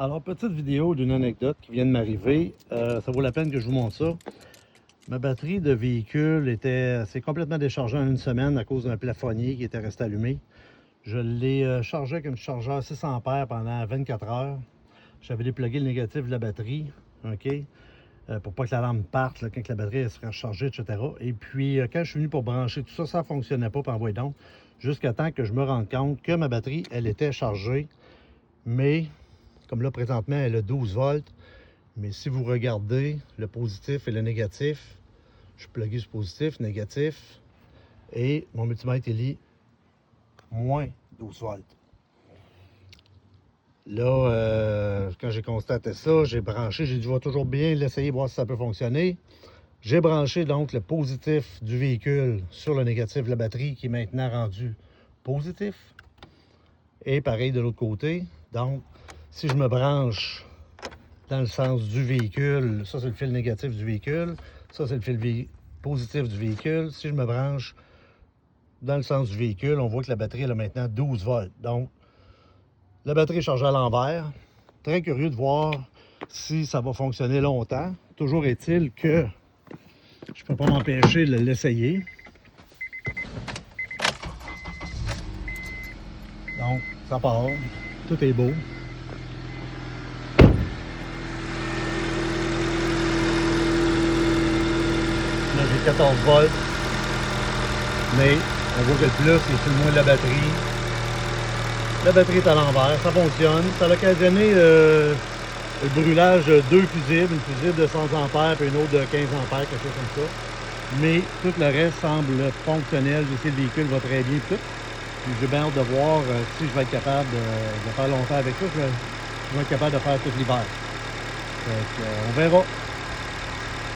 Alors, petite vidéo d'une anecdote qui vient de m'arriver. Ça vaut la peine que je vous montre ça. Ma batterie de véhicule s'est complètement déchargée en une semaine à cause d'un plafonnier qui était resté allumé. Je l'ai chargé avec un chargeur 6 ampères pendant 24 heures. J'avais déplugué le négatif de la batterie, OK? Pour pas que la lampe parte là, quand la batterie elle serait rechargée, etc. Et puis, quand je suis venu pour brancher tout ça, ça ne fonctionnait pas, puis envoyer donc, jusqu'à temps que je me rende compte que ma batterie, elle était chargée, mais comme là, présentement, elle a 12 volts. Mais si vous regardez le positif et le négatif, je suis plugué sur positif, négatif, et mon multimètre, il lit moins 12 volts. Là, quand j'ai constaté ça, j'ai branché, j'ai dit, je vais toujours bien l'essayer, voir si ça peut fonctionner. J'ai branché donc le positif du véhicule sur le négatif de la batterie qui est maintenant rendu positif. Et pareil de l'autre côté. Donc, si je me branche dans le sens du véhicule, ça c'est le fil négatif du véhicule, ça c'est le fil positif du véhicule. Si je me branche dans le sens du véhicule, on voit que la batterie elle a maintenant 12 volts. Donc, la batterie est chargée à l'envers. Très curieux de voir si ça va fonctionner longtemps. Toujours est-il que je ne peux pas m'empêcher de l'essayer. Donc, ça part. Tout est beau. Là, j'ai 14 volts. Mais on voit que le plus, c'est sur le moins de la batterie. La batterie est à l'envers, ça fonctionne. Ça a occasionné le brûlage de deux fusibles, une fusible de 100 ampères et une autre de 15 ampères, quelque chose comme ça. Mais tout le reste semble fonctionnel. Je sais que le véhicule va très bien tout. Puis j'ai bien hâte de voir si je vais être capable de faire longtemps avec ça. Je vais être capable de faire tout l'hiver. On verra.